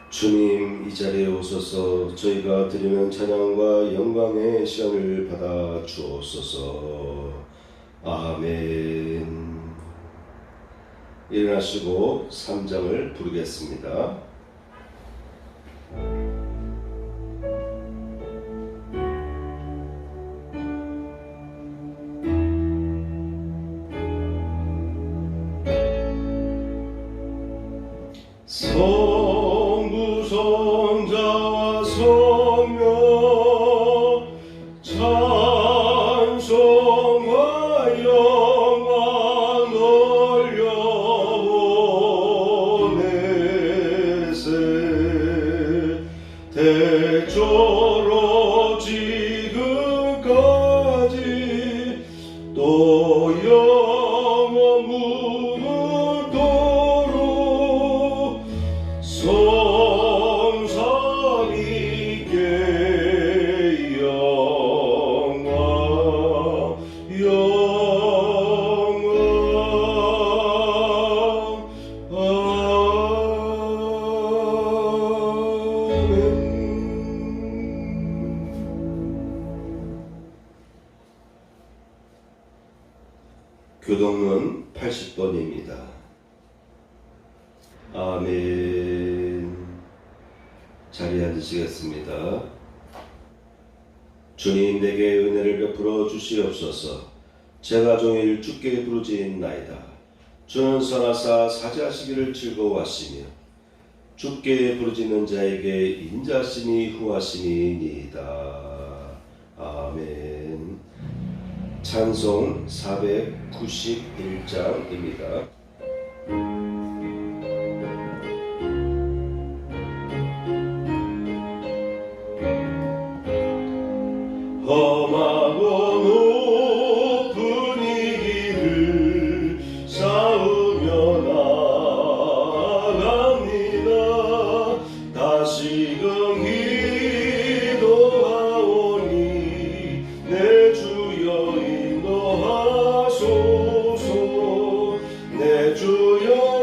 주님, 이 자리에 오셔서 저희가 드리는 찬양과 영광의 시간을 받아 주옵소서. 아멘. 일어나시고 3장을 부르겠습니다. 성부성자와 성령 찬송과 영광 올려보내세. 대초로 지금까지 또 영원 무궁토록 성삼위께 영광 영광 아멘. 교동은 80번입니다. 아멘. 자리에 앉으시겠습니다. 주님, 내게 은혜를 베풀어 주시옵소서. 제가 종일 주께 부르짖나이다. 주는 선하사 사죄하시기를 즐거워하시며 주께 부르짖는 자에게 인자하심이 후하심이니이다. 아멘. 찬송 491장입니다. 험하고 높은 이 길을 쌓으며 나아갑니다. 다시금 기도하오니 내 주여 인도하소서. 내 주여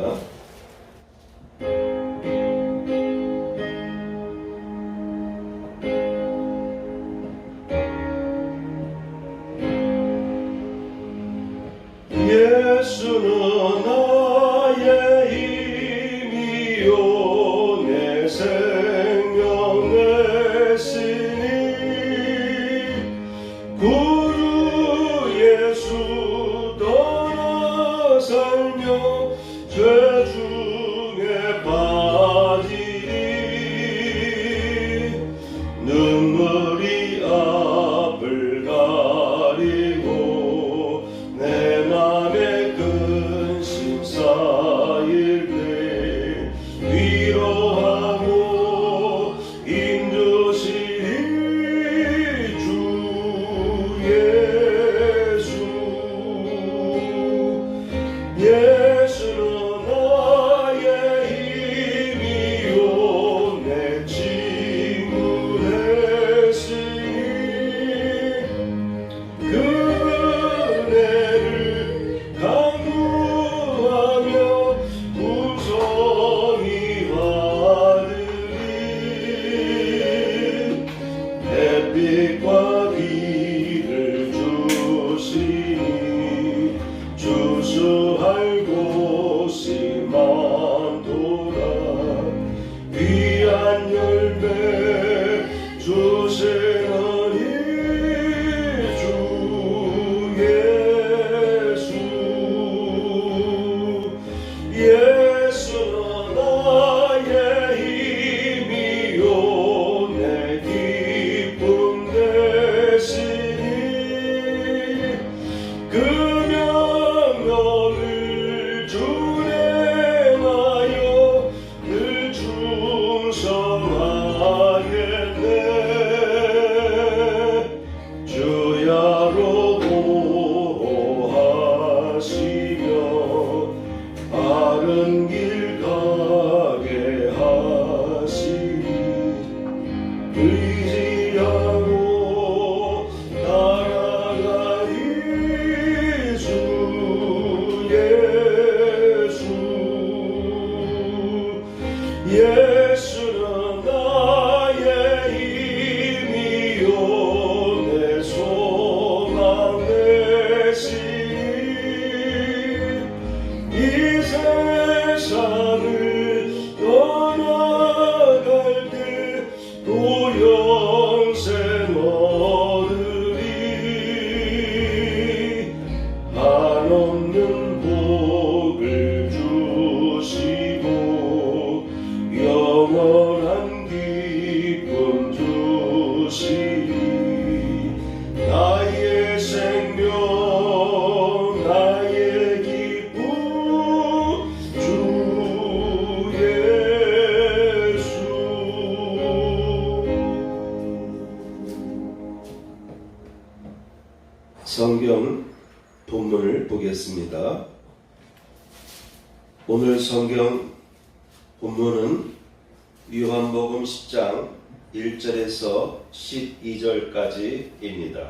하겠습니다. 예수는 나의 힘이요 내 생명 내 신이 구주 예수 떠나 살며 죄 중에 빠지리 눈물이 앞을 가리고 내 맘에 근심 쌓일 때 위로하고 힘주시리 주 예수. 예수는 나의 힘이요 내 친구 되시니 그 은혜를 강구하며 구성이 받으리 햇빛과 비를 주시니 주수할 곳이 많도다 귀한 열매 주시느니 주 예수. 예수는 나의 힘이요 내 기쁨 되시니 그 명령을 준행하여 늘 충성하겠네 주야로 보호하시며 바른 길 가게 하시니 의지하고 나아가리 주 예수. 예수는 나의 힘이요 내 소망 되시니 이 세상을 떠나갈 때 또 영생 얻으리 한없는 복을 주시고 영원한 기쁨 주시니 나의 생명 나의 기쁨 주 예수. 성경 본문을 보겠습니다. 오늘 성경 본문은 요한복음 10장 1절에서 12절까지입니다.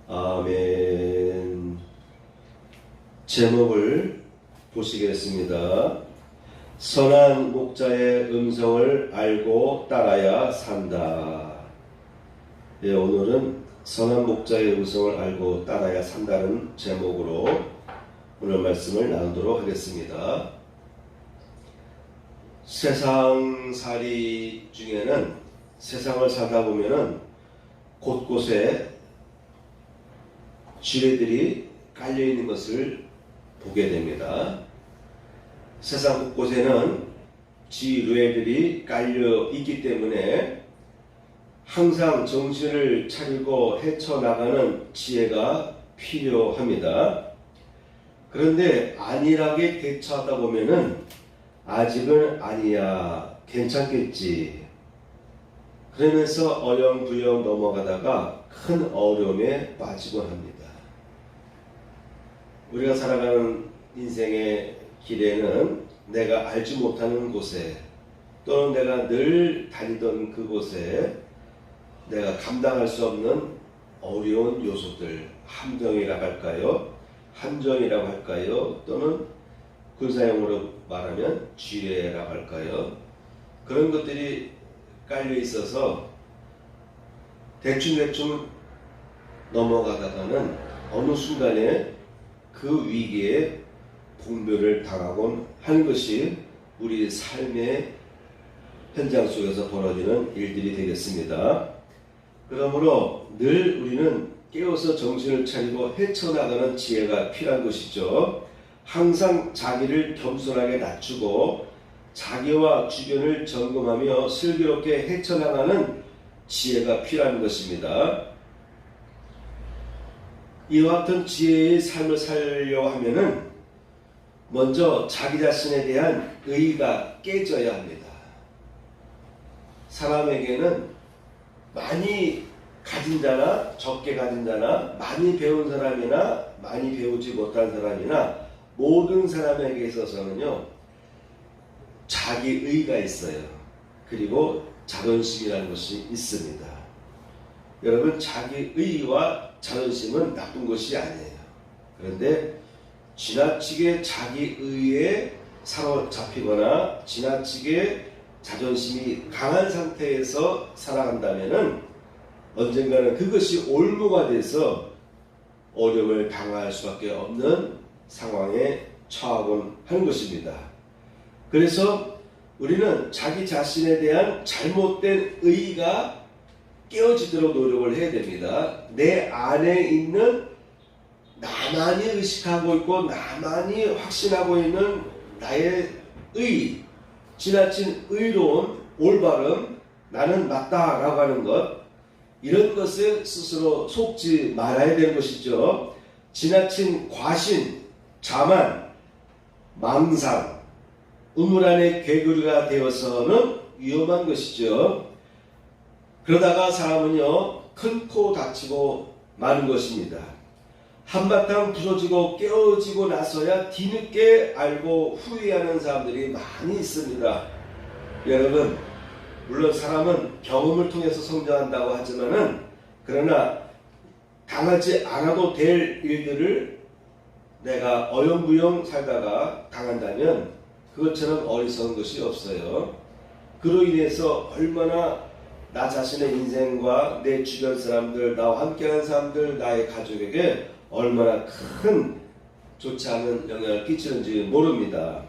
아멘. 제목을 보시겠습니다. 선한 목자의 음성을 알고 따라야 산다. 예, 오늘은 선한 목자의 음성을 알고 따라야 산다는 제목으로 오늘 말씀을 나누도록 하겠습니다. 세상살이 중에는 세상을 살다 보면은 곳곳에 지뢰들이 깔려 있는 것을 보게 됩니다. 세상 곳곳에는 지뢰들이 깔려 있기 때문에 항상 정신을 차리고 헤쳐나가는 지혜가 필요합니다. 그런데 안일하게 대처하다 보면은 아직은 아니야, 괜찮겠지, 그러면서 어영부영 넘어가다가 큰 어려움에 빠지곤 합니다. 우리가 살아가는 인생의 길에는 내가 알지 못하는 곳에 또는 내가 늘 다니던 그곳에 내가 감당할 수 없는 어려운 요소들, 함정이라고 할까요? 함정이라고 할까요? 또는 군사용어로 말하면 쥐레라고 할까요? 그런 것들이 깔려 있어서 대충 넘어가다가는 어느 순간에 그 위기에 봉변을 당하곤 하는 것이 우리 삶의 현장 속에서 벌어지는 일들이 되겠습니다. 그러므로 늘 우리는 깨어서 정신을 차리고 헤쳐나가는 지혜가 필요한 것이죠. 항상 자기를 겸손하게 낮추고 자기와 주변을 점검하며 슬기롭게 헤쳐나가는 지혜가 필요한 것입니다. 이와 같은 지혜의 삶을 살려고 하면은 먼저 자기 자신에 대한 의의가 깨져야 합니다. 사람에게는 많이 가진 자나 적게 가진 자나 많이 배운 사람이나 많이 배우지 못한 사람이나 모든 사람에게 있어서는요, 자기의가 있어요. 그리고 자존심이라는 것이 있습니다. 여러분, 자기의와 자존심은 나쁜 것이 아니에요. 그런데 지나치게 자기의에 사로잡히거나 지나치게 자존심이 강한 상태에서 살아간다면은 언젠가는 그것이 올무가 돼서 어려움을 당할 수밖에 없는 상황에 처하곤 하는 것입니다. 그래서 우리는 자기 자신에 대한 잘못된 의의가 깨어지도록 노력을 해야 됩니다. 내 안에 있는 나만이 의식하고 있고 나만이 확신하고 있는 나의 의의, 지나친 의로운 올바름, 나는 맞다라고 하는 것, 이런 것에 스스로 속지 말아야 되는 것이죠. 지나친 과신, 자만, 망상, 우물 안의 개구리가 되어서는 위험한 것이죠. 그러다가 사람은요, 큰 코 다치고 마는 것입니다. 한바탕 부서지고 깨어지고 나서야 뒤늦게 알고 후회하는 사람들이 많이 있습니다. 여러분, 물론 사람은 경험을 통해서 성장한다고 하지만은, 그러나 당하지 않아도 될 일들을 내가 어영부영 살다가 당한다면 그것처럼 어리석은 것이 없어요. 그로 인해서 얼마나 나 자신의 인생과 내 주변 사람들, 나와 함께하는 사람들, 나의 가족에게 얼마나 큰 좋지 않은 영향을 끼치는지 모릅니다.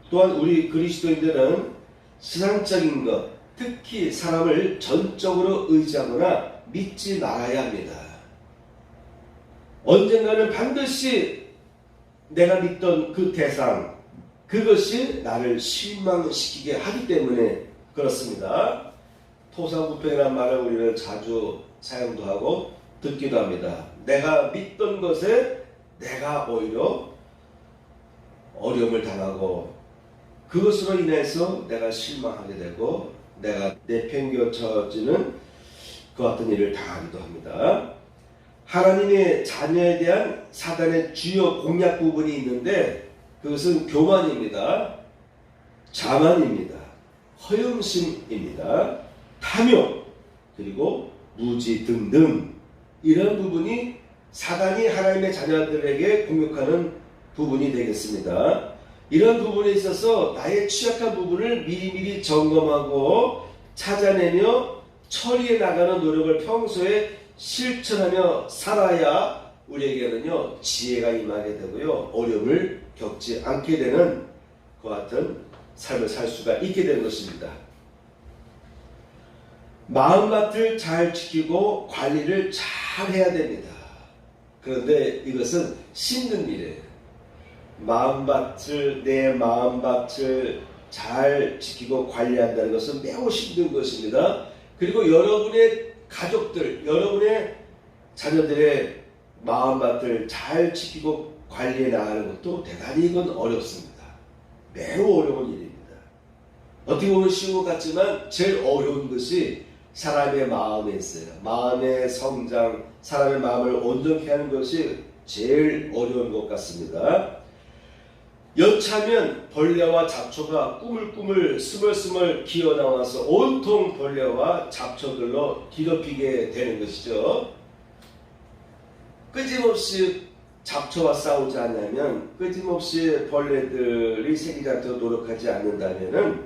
또한 우리 그리스도인들은 세상적인 것, 특히 사람을 전적으로 의지하거나 믿지 말아야 합니다. 언젠가는 반드시 내가 믿던 그 대상, 그것이 나를 실망시키게 하기 때문에 그렇습니다. 토사구팽이라는 말을 우리는 자주 사용도 하고 듣기도 합니다. 내가 믿던 것에 내가 오히려 어려움을 당하고 그것으로 인해서 내가 실망하게 되고 내가 내팽겨쳐지는 그 같은 일을 당하기도 합니다. 하나님의 자녀에 대한 사단의 주요 공략 부분이 있는데 그것은 교만입니다. 자만입니다. 허영심입니다. 탐욕, 그리고 무지 등등, 이런 부분이 사단이 하나님의 자녀들에게 공격하는 부분이 되겠습니다. 이런 부분에 있어서 나의 취약한 부분을 미리미리 점검하고 찾아내며 처리해 나가는 노력을 평소에 실천하며 살아야 우리에게는요, 지혜가 임하게 되고요, 어려움을 겪지 않게 되는 그 같은 삶을 살 수가 있게 되는 것입니다. 마음밭을 잘 지키고 관리를 잘 해야 됩니다. 그런데 이것은 힘든 일이에요. 내 마음밭을 잘 지키고 관리한다는 것은 매우 힘든 것입니다. 그리고 여러분의 가족들, 여러분의 자녀들의 마음밭을 잘 지키고 관리해 나가는 것도 대단히 이건 어렵습니다. 매우 어려운 일입니다. 어떻게 보면 쉬운 것 같지만 제일 어려운 것이 사람의 마음에 있어요. 마음의 성장, 사람의 마음을 온전케 하는 것이 제일 어려운 것 같습니다. 여차하면 벌레와 잡초가 꾸물꾸물 스멀스멀 기어나와서 온통 벌레와 잡초들로 뒤덮이게 되는 것이죠. 끊임없이 잡초와 싸우지 않냐면, 끊임없이 벌레들이 새기지 않도록 노력하지 않는다면은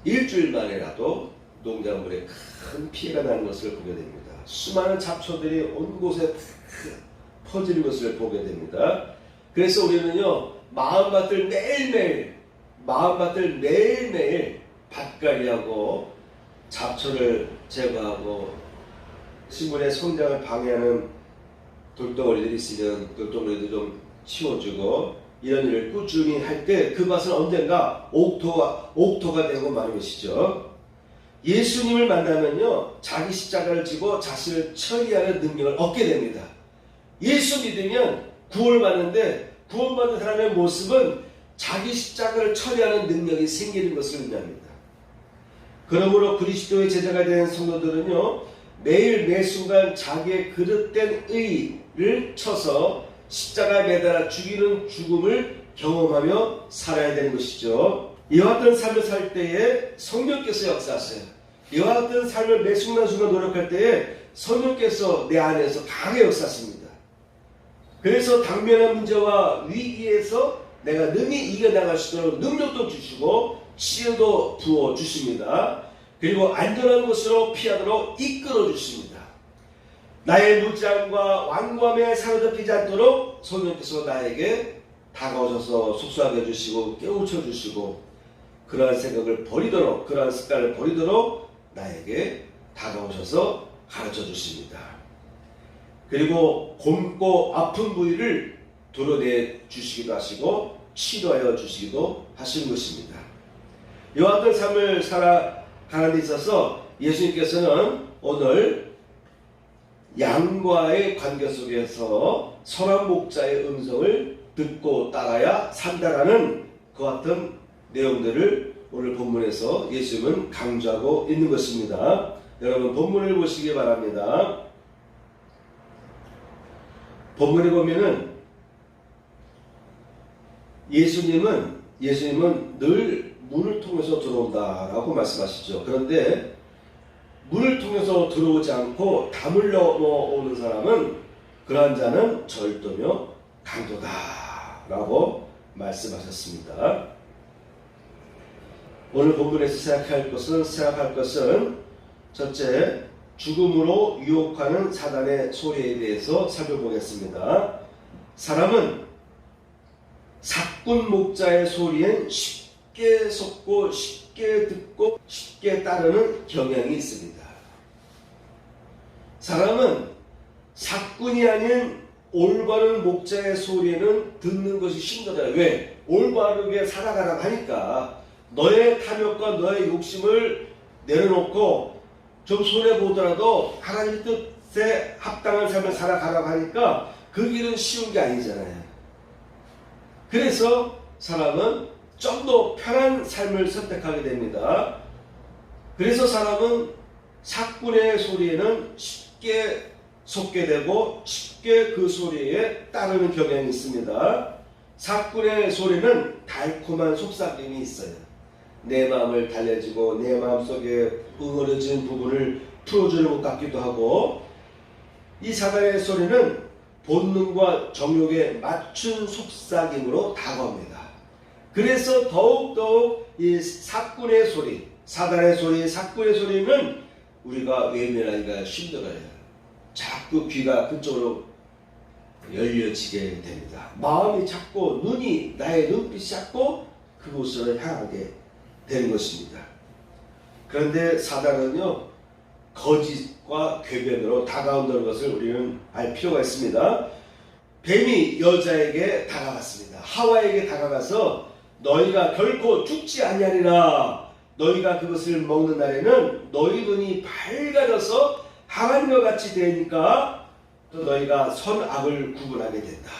일주일 만에라도 농작물에 큰 피해가 나는 것을 보게 됩니다. 수많은 잡초들이 온 곳에 퍼지는 것을 보게 됩니다. 그래서 우리는요, 마음밭을 매일매일 밭갈이하고 잡초를 제거하고 식물의 성장을 방해하는 돌덩어리들이 있으면 돌덩어리도 좀 치워주고 이런 일을 꾸준히 할 때 그 밭은 언젠가 옥토가 되고 마는 것이죠. 예수님을 만나면요, 자기 십자가를 지고 자신을 처리하는 능력을 얻게 됩니다. 예수 믿으면 구원받는데 구원받은 사람의 모습은 자기 십자가를 처리하는 능력이 생기는 것을 의미합니다. 그러므로 그리스도의 제자가 된 성도들은요, 매일 매순간 자기의 그릇된 의를 쳐서 십자가에 매달아 죽이는 죽음을 경험하며 살아야 되는 것이죠. 이와 같은 삶을 살 때에 성령께서 역사하세요. 이와 같은 삶을 매 순간순간 노력할 때에 성령께서 내 안에서 강하게 역사하십니다. 그래서 당면한 문제와 위기에서 내가 능히 이겨나갈 수 있도록 능력도 주시고 지혜도 부어주십니다. 그리고 안전한 곳으로 피하도록 이끌어 주십니다. 나의 무지함과 완고함에 사로잡히지 않도록 성령께서 나에게 다가오셔서 속수하게 해주시고 깨우쳐 주시고 그러한 생각을 버리도록, 그러한 습관을 버리도록 나에게 다가오셔서 가르쳐 주십니다. 그리고 곪고 아픈 부위를 도려내 주시기도 하시고 치료하여 주시기도 하시는 것입니다. 이와 같은 삶을 살아가는 데 있어서 예수님께서는 오늘 양과의 관계 속에서 선한 목자의 음성을 듣고 따라야 산다라는 그 같은 내용들을 오늘 본문에서 예수님은 강조하고 있는 것입니다. 여러분 본문을 보시기 바랍니다. 본문에 보면은 예수님은 늘 문을 통해서 들어온다라고 말씀하시죠. 그런데 문을 통해서 들어오지 않고 담을 넘어오는 사람은 그러한 자는 절도며 강도다라고 말씀하셨습니다. 오늘 본문에서 생각할 것은 첫째, 죽음으로 유혹하는 사단의 소리에 대해서 살펴보겠습니다. 사람은 사꾼 목자의 소리엔 쉽게 속고 쉽게 듣고 쉽게 따르는 경향이 있습니다. 사람은 사꾼이 아닌 올바른 목자의 소리에는 듣는 것이 힘들어요. 왜? 올바르게 살아가라고 하니까 너의 탐욕과 너의 욕심을 내려놓고 좀 손해보더라도 하나님 뜻에 합당한 삶을 살아가라고 하니까 그 길은 쉬운 게 아니잖아요. 그래서 사람은 좀 더 편한 삶을 선택하게 됩니다. 그래서 사람은 사꾼의 소리에는 쉽게 속게 되고 쉽게 그 소리에 따르는 경향이 있습니다. 사꾼의 소리는 달콤한 속삭임이 있어요. 내 마음을 달래주고 내 마음속에 응어려진 부분을 풀어주는 것 같기도 하고, 이 사단의 소리는 본능과 정욕에 맞춘 속삭임으로 다가옵니다. 그래서 더욱더욱 이 사꾼의 소리, 사단의 소리, 사꾼의 소리는 우리가 외면하기가 힘들어요. 자꾸 귀가 그쪽으로 열려지게 됩니다. 마음이 자꾸 나의 눈빛이 자꾸 그곳으로 향하게 되는 것입니다. 그런데 사단은요, 거짓과 궤변으로 다가온다는 것을 우리는 알 필요가 있습니다. 뱀이 여자에게 다가갔습니다. 하와에게 다가가서 너희가 결코 죽지 아니하리라. 너희가 그것을 먹는 날에는 너희 눈이 밝아져서 하나님과 같이 되니까 또 너희가 선악을 구분하게 된다.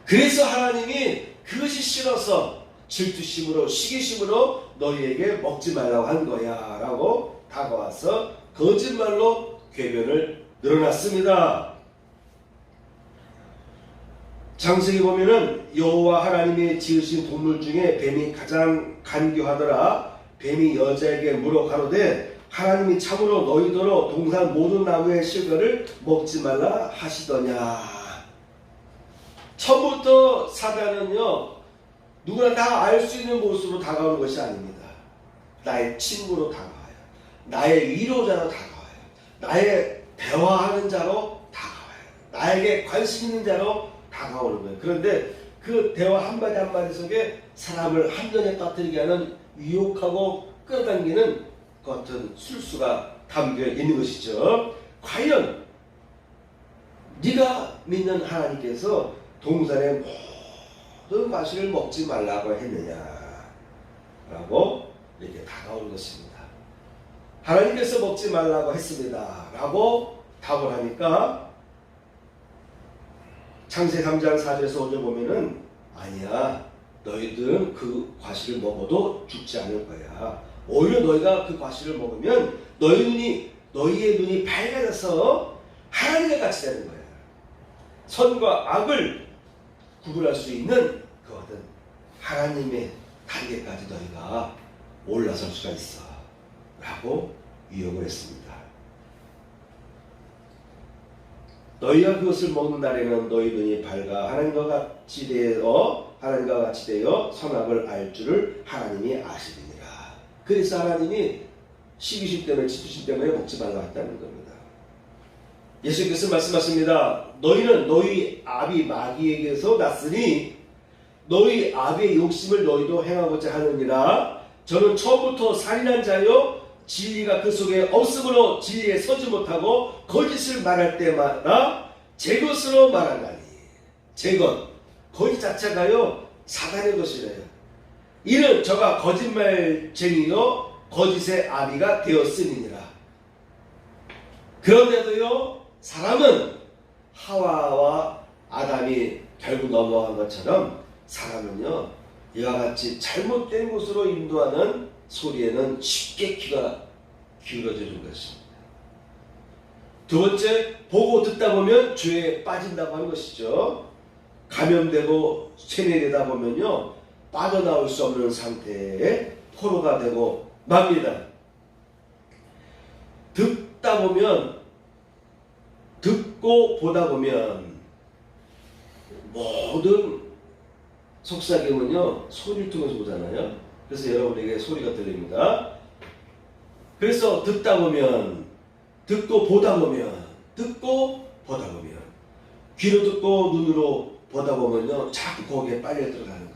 그래서 하나님이 그것이 싫어서 질투심으로 시기심으로 너희에게 먹지 말라고 한 거야 라고 다가와서 거짓말로 궤변을 늘어놨습니다. 창세기 보면은 여호와 하나님이 지으신 동물 중에 뱀이 가장 간교하더라. 뱀이 여자에게 물어 가로되 하나님이 참으로 너희더러 동산 모든 나무의 실과를 먹지 말라 하시더냐. 처음부터 사단은요, 누구나 다 알 수 있는 모습으로 다가오는 것이 아닙니다. 나의 친구로 다가와요. 나의 위로자로 다가와요. 나의 대화하는 자로 다가와요. 나에게 관심 있는 자로 다가오는 거예요. 그런데 그 대화 한마디 한마디 속에 사람을 함정에 빠뜨리게 하는 유혹하고 끌어당기는 그 같은 술수가 담겨 있는 것이죠. 과연 네가 믿는 하나님께서 동산의 모든 과실을 먹지 말라고 했느냐 라고 이렇게 다가오는 것입니다. 하나님께서 먹지 말라고 했습니다 라고 답을 하니까 창세기 3장 4절에서 5절 보면은 아니야, 너희들은 그 과실을 먹어도 죽지 않을 거야. 오히려 너희가 그 과실을 먹으면 너희의 눈이 밝아져서 하나님과 같이 되는 거야. 선과 악을 구분할 수 있는 그 어떤 하나님의 단계까지 너희가 올라설 수가 있어 라고 유혹을 했습니다. 너희가 그것을 먹는 날에는 너희 눈이 밝아 하나님과 같이 되어 선악을 알 줄을 하나님이 아시느니라. 그래서 하나님이 시기심 때문에 질투심 때문에 먹지 말라 했다는 겁니다. 예수께서 말씀하십니다. 너희는 너희 아비 마귀에게서 났으니 너희 아비의 욕심을 너희도 행하고자 하느니라. 저는 처음부터 살인한 자요 진리가 그 속에 없으므로 진리에 서지 못하고 거짓을 말할 때마다 제 것으로 말하나니. 제 것, 거짓 자체가요 사단의 것이래요. 이는 저가 거짓말쟁이요 거짓의 아비가 되었음이니라. 그런데도요 사람은 하와와 아담이 결국 넘어간 것처럼 사람은요 이와 같이 잘못된 곳으로 인도하는 소리에는 쉽게 귀가 기울어지는 것입니다. 두 번째, 보고 듣다 보면 죄에 빠진다고 하는 것이죠. 감염되고 세뇌되다 보면요 빠져나올 수 없는 상태에 포로가 되고 맙니다. 듣고 보다 보면 모든 속삭임은요 소리를 통해서 보잖아요. 그래서 여러분에게 소리가 들립니다. 그래서 듣다 보면, 듣고 보다 보면, 듣고 보다 보면, 귀로 듣고 눈으로 보다 보면요 자꾸 거기에 빨려 들어가는 거예요.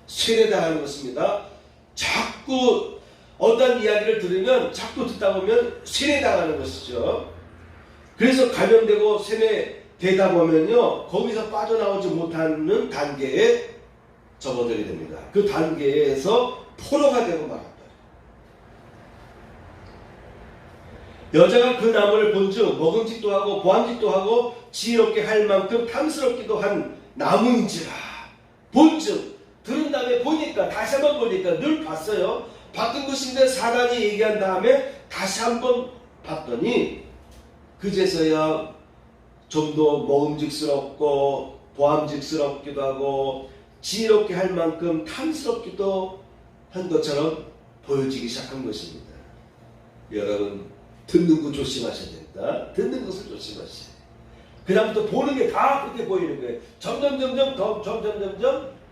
세뇌당하는 것입니다. 자꾸 어떤 이야기를 들으면 자꾸 듣다 보면 세뇌당하는 것이죠. 그래서 감염되고 세뇌되다 보면요 거기서 빠져나오지 못하는 단계에 접어들게 됩니다. 그 단계에서 포로가 되고 말았다. 여자가 그 나무를 본즉 먹음직도 하고 보암직도 하고 지혜롭게 할 만큼 탐스럽기도 한 나무인지라. 본즉 들은 다음에 보니까 다시 한번 보니까 늘 봤어요. 봤던 것인데 사단이 얘기한 다음에 다시 한번 봤더니 그제서야 좀 더 먹음직스럽고 보암직스럽기도 하고 지혜롭게 할 만큼 탐스럽기도 한 것처럼 보여지기 시작한 것입니다. 여러분 듣는 거 조심하셔야 됩니다. 듣는 것을 조심하셔야 돼요. 그 다음부터 보는 게 다 그렇게 보이는 거예요. 점점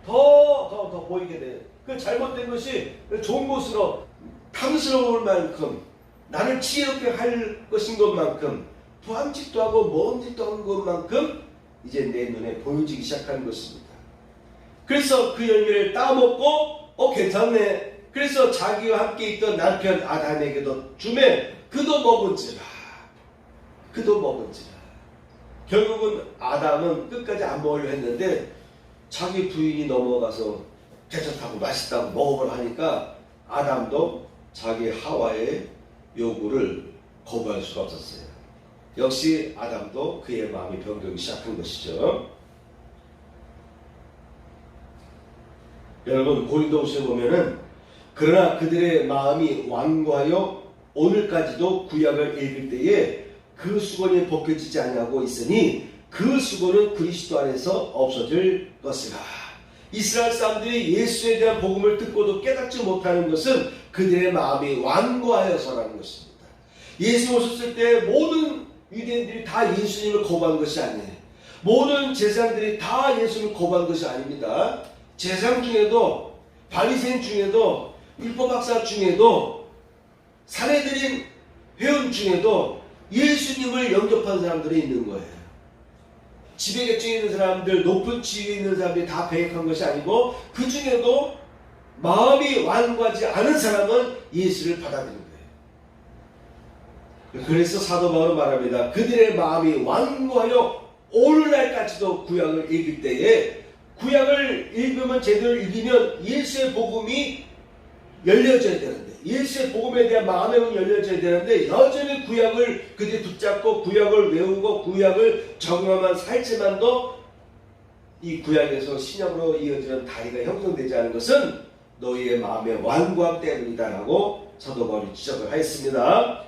더 보이게 돼요. 그 잘못된 것이 좋은 것으로 탐스러울 만큼 나를 지혜롭게 할 것인 것만큼 보암직도 하고 먹음직도 한 것만큼 이제 내 눈에 보여지기 시작하는 것입니다. 그래서 그 열매를 따먹고 괜찮네. 그래서 자기와 함께 있던 남편 아담에게도 주매 그도 먹은지라. 결국은 아담은 끝까지 안 먹으려 했는데 자기 부인이 넘어가서 괜찮다고 맛있다고 먹어보라 하니까 아담도 자기 하와의 요구를 거부할 수가 없었어요. 역시 아담도 그의 마음이 변경이 시작한 것이죠. 여러분 고린도후서에 보면은 그러나 그들의 마음이 완고하여 오늘까지도 구약을 읽을 때에 그 수건이 벗겨지지 아니하고 있으니 그 수건은 그리스도 안에서 없어질 것이라. 이스라엘 사람들이 예수에 대한 복음을 듣고도 깨닫지 못하는 것은 그들의 마음이 완고하여서라는 것입니다. 예수 오셨을 때 모든 유대인들이 다 예수님을 거부한 것이 아니에요. 모든 제사장들이 다 예수를 거부한 것이 아닙니다. 제사장 중에도, 바리새인 중에도, 율법학사 중에도, 사례들인 회원 중에도 예수님을 영접한 사람들이 있는 거예요. 지배계층에 있는 사람들, 높은 지위에 있는 사람들이 다 배역한 것이 아니고, 그 중에도 마음이 완고하지 않은 사람은 예수를 받아들인 거예요. 그래서 사도 바울은 말합니다. 그들의 마음이 완고하여 오늘날까지도 구약을 읽을 때에, 구약을 읽으면, 제대로 읽으면 예수의 복음이 열려져야 되는데, 예수의 복음에 대한 마음의 문이 열려져야 되는데, 여전히 구약을 그들이 붙잡고 구약을 외우고 구약을 적용하면 살지만도 이 구약에서 신약으로 이어지는 다리가 형성되지 않은 것은 너희의 마음의 완고함 때문이다라고 사도 바울이 지적을 하였습니다.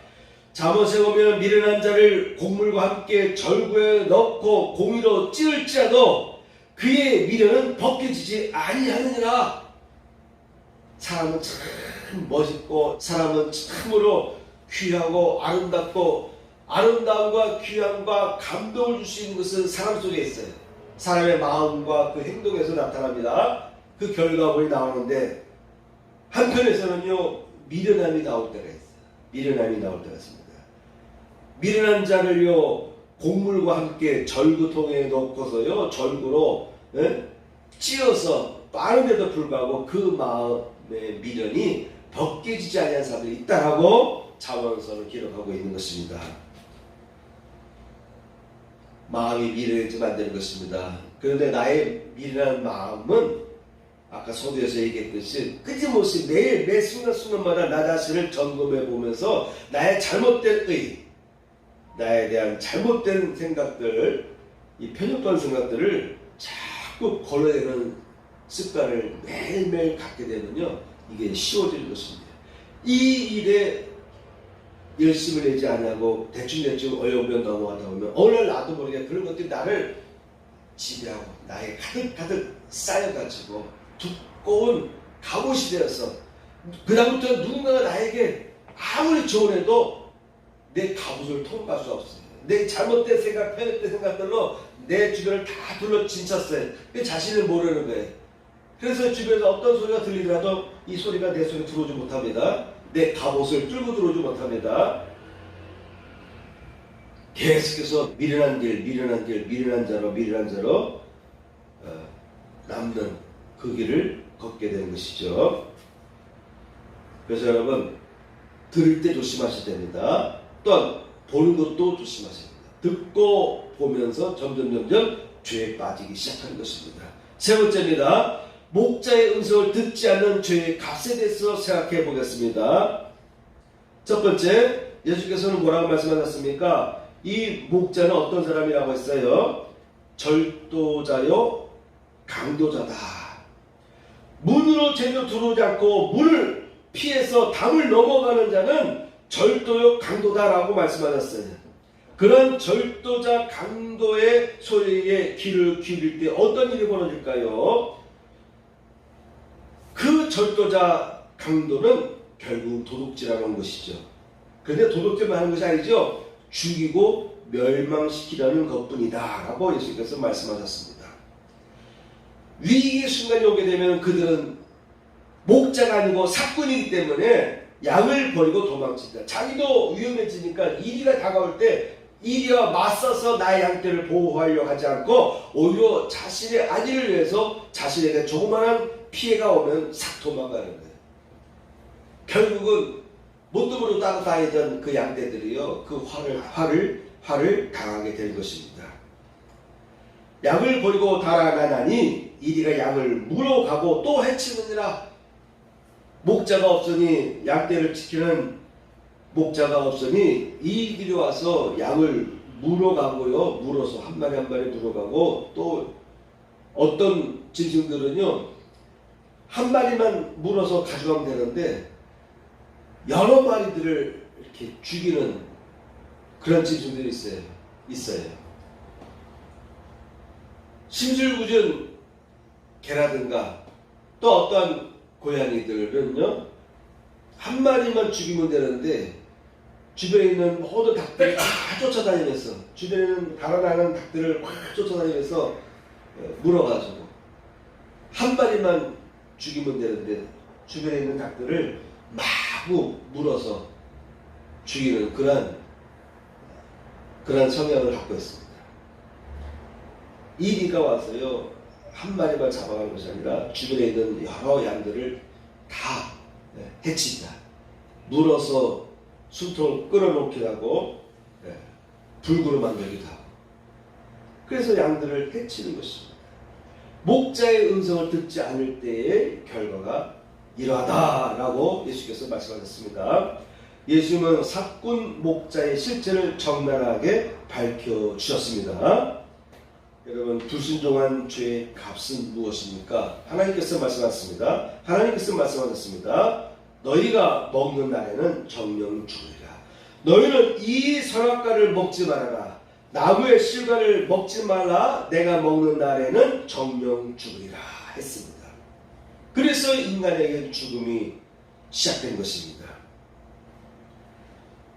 잠언에 보면 미련한 자를 곡물과 함께 절구에 넣고 공의로 찌을지라도 그의 미련은 벗겨지지 아니하느니라. 사람은 참 멋있고, 사람은 참으로 귀하고 아름답고, 아름다움과 귀함과 감동을 줄 수 있는 것은 사람 속에 있어요. 사람의 마음과 그 행동에서 나타납니다. 그 결과물이 나오는데, 한편에서는요 미련함이 나올 때가 있어요. 미련함이 나올 때가 있습니다. 미련한 자를요 곡물과 함께 절구통에 넣고서요 절구로 찧어서 빠름에도 불구하고 그 마음의 미련이 벗겨지지 아니한 사람들이 있다라고 잠언서를 기록하고 있는 것입니다. 마음이 미련해지 만드는 것입니다. 그런데 나의 미련한 마음은 아까 서두에서 얘기했듯이 끊임없이 매일 매 순간순간마다 나 자신을 점검해 보면서 나의 잘못된 의, 나에 대한 잘못된 생각들, 이 편협한 생각들을 자꾸 걸러내는 습관을 매일매일 갖게 되면요 이게 쉬워지는 것입니다. 이 일에 열심을 내지 않냐고 대충대충 어여우면 넘어가다 보면 어느 날 나도 모르게 그런 것들이 나를 지배하고 나에 가득가득 쌓여가지고 두꺼운 갑옷이 되어서 그다음부터 누군가가 나에게 아무리 조언해도 내 갑옷을 통과할 수 없어요. 내 잘못된 생각, 편협된 생각들로 내 주변을 다 둘러 진쳤어요. 자신을 모르는 거예요. 그래서 주변에서 어떤 소리가 들리더라도 이 소리가 내 속에 들어오지 못합니다. 내 갑옷을 뚫고 들어오지 못합니다. 계속해서 미련한 길, 미련한 자로 남는 그 길을 걷게 되는 것이죠. 그래서 여러분 들을 때 조심하셔야 됩니다. 또한 보는 것도 조심하셔야 됩니다. 듣고 보면서 점점 죄에 빠지기 시작하는 것입니다. 세 번째입니다. 목자의 음성을 듣지 않는 죄의 값에 대해서 생각해 보겠습니다. 첫 번째, 예수께서는 뭐라고 말씀하셨습니까? 이 목자는 어떤 사람이라고 했어요? 절도자요 강도자다. 문으로 제대로 들어오지 않고 문을 피해서 담을 넘어가는 자는 절도요 강도다라고 말씀하셨어요. 그런 절도자 강도의 소리에 귀를 기울일 때 어떤 일이 벌어질까요? 그 절도자 강도는 결국 도둑질하는 것이죠. 그런데 도둑질만 하는 것이 아니죠. 죽이고 멸망시키려는 것뿐이다 라고 예수께서 말씀하셨습니다. 위기의 순간이 오게 되면 그들은 목자가 아니고 사꾼이기 때문에 양을 버리고 도망친다. 자기도 위험해지니까 이리가 다가올 때 이리와 맞서서 나의 양떼를 보호하려고 하지 않고 오히려 자신의 안위를 위해서 자신에게 조그마한 피해가 오면 싹 도망가는 거예요. 결국은 못두부로 따고 다니던 그 양떼들이요 그 화를 당하게 될 것입니다. 양을 버리고 달아나니 이리가 양을 물어가고 또 해치느니라. 목자가 없으니 양떼를 지키는 목자가 없으니 이들이 와서 양을 물어가고요. 물어서 한 마리 한 마리 물어가고 또 어떤 짐승들은요 한 마리만 물어서 가져가면 되는데 여러 마리들을 이렇게 죽이는 그런 짐승들이 있어요. 심술궂은 개라든가 또 어떤 고양이들은요 한 마리만 죽이면 되는데 주변에 있는 모든 닭들을 다 쫓아다니면서 주변에 있는 달아나는 닭들을 확 쫓아다니면서 물어가지고 한 마리만 죽이면 되는데 주변에 있는 닭들을 마구 물어서 죽이는 그러한 성향을 갖고 있습니다. 이리가 와서요 한 마리만 잡아가는 것이 아니라 주변에 있는 여러 양들을 다 해친다. 물어서 숨통을 끌어놓기도 하고 불구로 만들기도 하고 그래서 양들을 해치는 것입니다. 목자의 음성을 듣지 않을 때의 결과가 이러하다라고 예수께서 말씀하셨습니다. 예수님은 사꾼 목자의 실체를 적나라하게 밝혀주셨습니다. 여러분 불순종한 죄의 값은 무엇입니까? 하나님께서 말씀하셨습니다. 너희가 먹는 날에는 정령 죽으리라. 너희는 이 선악과를 먹지 말아라. 나무의 실과를 먹지 말라. 내가 먹는 날에는 정령 죽으리라 했습니다. 그래서 인간에게 죽음이 시작된 것입니다.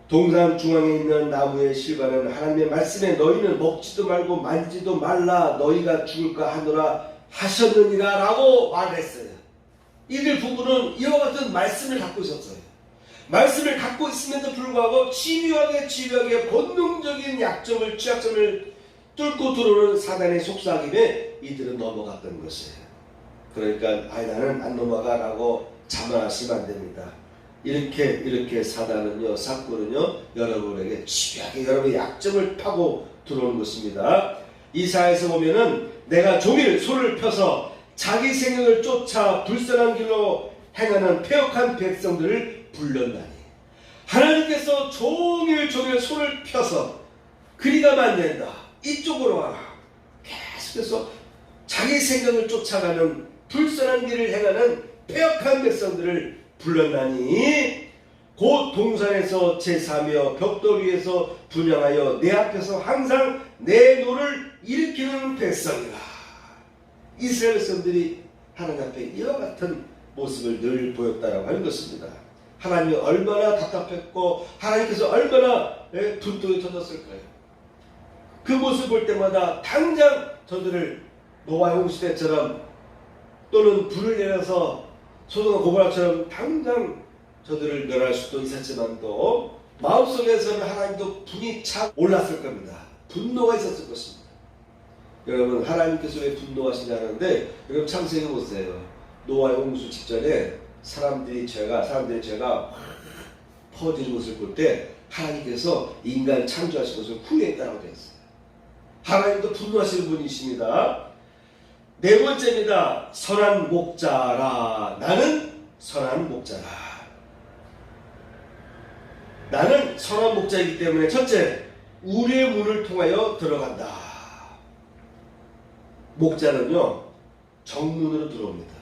동산 중앙에 있는 나무의 실과는 하나님의 말씀에 너희는 먹지도 말고 만지도 말라 너희가 죽을까 하노라 하셨느니라 라고 말했어요. 이들 부부는 이와 같은 말씀을 갖고 있었어요. 말씀을 갖고 있음에도 불구하고 집요하게 본능적인 취약점을 뚫고 들어오는 사단의 속삭임에 이들은 넘어갔던 것이에요. 그러니까 나는 안 넘어가 라고 자만하시면 안 됩니다. 이렇게 사단은요, 사건은요, 여러분에게 집요하게 여러분의 약점을 파고 들어오는 것입니다. 이사야에서 보면은 내가 종일 손을 펴서 자기 생각을 쫓아 불선한 길로 행하는 패역한 백성들을 불렀나니 하나님께서 종일 손을 펴서 그리가 만든다. 이쪽으로 와라. 계속해서 자기 생각을 쫓아가는 불선한 길을 행하는 패역한 백성들을 불렀나니 곧 동산에서 제사하며 벽돌 위에서 분향하여 내 앞에서 항상 내 노를 일으키는 백성이라. 이스라엘 백성들이 하나님 앞에 이와 같은 모습을 늘 보였다라고 하는 것입니다. 하나님이 얼마나 답답했고 하나님께서 얼마나 분통이 터졌을까요? 그 모습 볼 때마다 당장 저들을 노아의 홍수 때처럼 또는 불을 내려서 소돔과 고모라처럼 당장 저들을 멸할 수도 있었지만도 마음속에서는 하나님도 분이 착 올랐을 겁니다. 분노가 있었을 것입니다. 여러분 하나님께서 왜 분노하시냐 하는데 여러분 창세기 보세요. 노아의 홍수 직전에 사람들의 죄가 퍼지는 것을 볼 때 하나님께서 인간을 창조하신 것을 후회했다고 되어 있어요. 하나님도 분노하시는 분이십니다. 네 번째입니다. 선한 목자라. 나는 선한 목자라. 나는 선한 목자이기 때문에 첫째, 우리의 문을 통하여 들어간다. 목자는요, 정문으로 들어옵니다.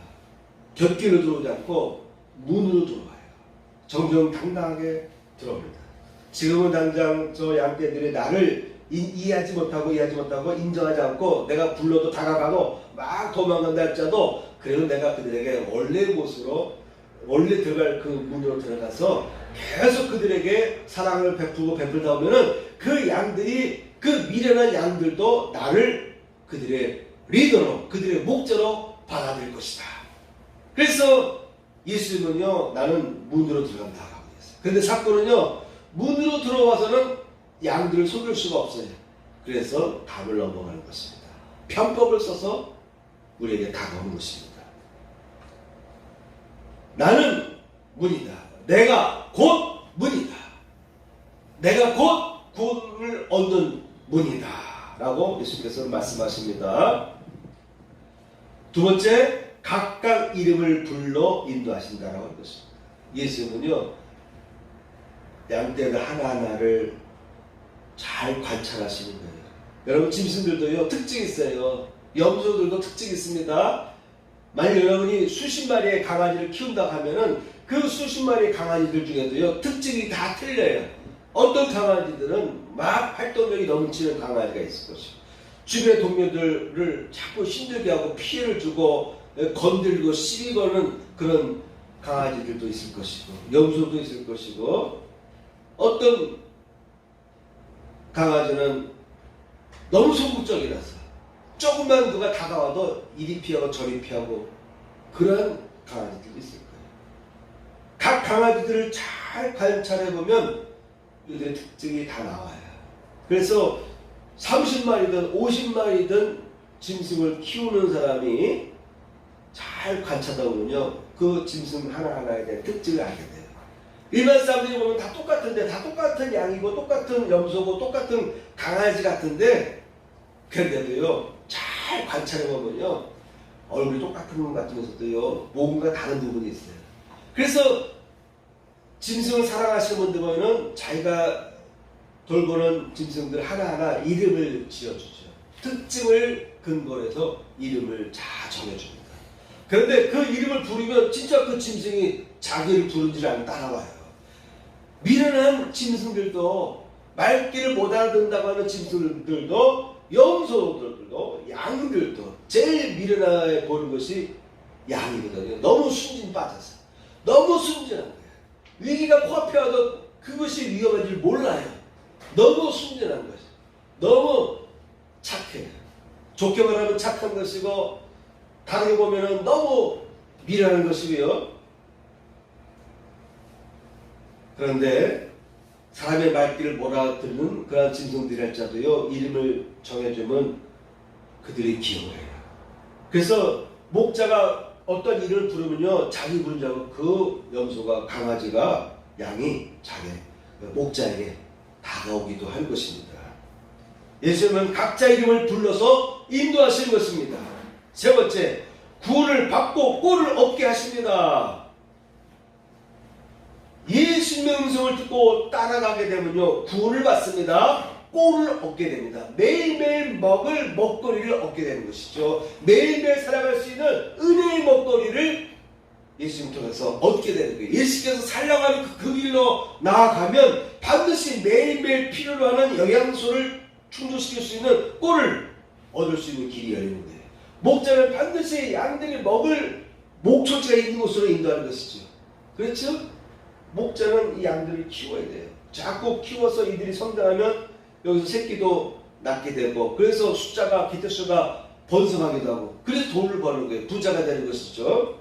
곁길로 들어오지 않고 문으로 들어와요. 정정당당하게 들어옵니다. 지금은 당장 저 양떼들이 나를 이해하지 못하고 인정하지 않고 내가 불러도 다가가고 막 도망간다 할지라도 그래도 내가 그들에게 원래 곳으로 원래 들어갈 그 문으로 들어가서 계속 그들에게 사랑을 베풀다 보면은 그 양들이 그 미련한 양들도 나를 그들의 리더로 그들의 목자로 받아들일 것이다. 그래서 예수님은요 나는 문으로 들어간다라고 했어요. 그런데 사건은요 문으로 들어와서는 양들을 속일 수가 없어요. 그래서 담을 넘어가는 것입니다. 편법을 써서 우리에게 다가오는 것입니다. 나는 문이다. 내가 곧 문이다. 내가 곧 구원을 얻는 문이다. 라고 예수님께서 말씀하십니다. 두 번째, 각각 이름을 불러 인도하신다라고 하는 것입니다. 예수님은요 양떼들 하나하나를 잘 관찰하시는 거예요. 여러분 짐승들도요 특징이 있어요. 염소들도 특징이 있습니다. 만약 여러분이 수십 마리의 강아지를 키운다 하면은 그 수십 마리의 강아지들 중에도요 특징이 다 틀려요. 어떤 강아지들은 막 활동력이 넘치는 강아지가 있을 것이고 주변의 동료들을 자꾸 힘들게 하고 피해를 주고 건들고 시비 거는 그런 강아지들도 있을 것이고 염소도 있을 것이고 어떤 강아지는 너무 소극적이라서 조금만 누가 다가와도 이리 피하고 저리 피하고 그런 강아지들이 있을 거예요. 각 강아지들을 잘 관찰해보면 이들의 특징이 다 나와요. 그래서 30마리든 50마리든 짐승을 키우는 사람이 잘 관찰하다 보면요, 그 짐승 하나하나에 대한 특징을 알게 돼요. 일반 사람들이 보면 다 똑같은데, 다 똑같은 양이고 똑같은 염소고 똑같은 강아지 같은데, 그런데도요 잘 관찰해보면요 얼굴이 똑같은 것 같으면서도요 뭔가 다른 부분이 있어요. 그래서 짐승을 사랑하시는 분들 보면은 자기가 돌보는 짐승들 하나하나 이름을 지어주죠. 특징을 근거로 해서 이름을 다 정해줍니다. 그런데 그 이름을 부르면 진짜 그 짐승이 자기를 부르지를 않고 따라와요. 미련한 짐승들도, 말귀를 못 알아듣는다고 하는 짐승들도, 염소들도, 양들도 제일 미련하게 보는 것이 양이거든요. 너무 순진 빠져서, 너무 순진한 거예요. 위기가 코앞에 와도 그것이 위험한 줄 몰라요. 너무 순진한 것이, 너무 착해요. 좋게 말하면 착한 것이고, 다르게 보면은 너무 미련한 것이고요. 그런데 사람의 말귀를 못 알아듣는 그러한 짐승들이 할지라도요 이름을 정해주면 그들이 기억을 해요. 그래서 목자가 어떤 이름을 부르면요 자기 부른 줄 알고 그 염소가, 강아지가, 양이 자기 목자에게 다가오기도 할 것입니다. 예수님은 각자 이름을 불러서 인도하시는 것입니다. 세 번째, 구원을 받고 꼴을 얻게 하십니다. 예수님의 음성을 듣고 따라가게 되면요 구원을 받습니다. 꼴을 얻게 됩니다. 매일매일 먹을 먹거리를 얻게 되는 것이죠. 매일매일 살아갈 수 있는 은혜의 먹거리를 예수님 통해서 얻게 되는 거예요. 예수께서 살려가는 그 길로 나아가면 반드시 매일매일 필요로 하는 영양소를 충족시킬 수 있는 꼴을 얻을 수 있는 길이 열리는 거예요. 목자는 반드시 양들이 먹을 목초지가 있는 곳으로 인도하는 것이죠. 그렇죠? 목자는 이 양들을 키워야 돼요. 자꾸 키워서 이들이 성장하면 여기서 새끼도 낳게 되고, 그래서 숫자가, 개체수가 번성하기도 하고, 그래서 돈을 버는 거예요. 부자가 되는 것이죠.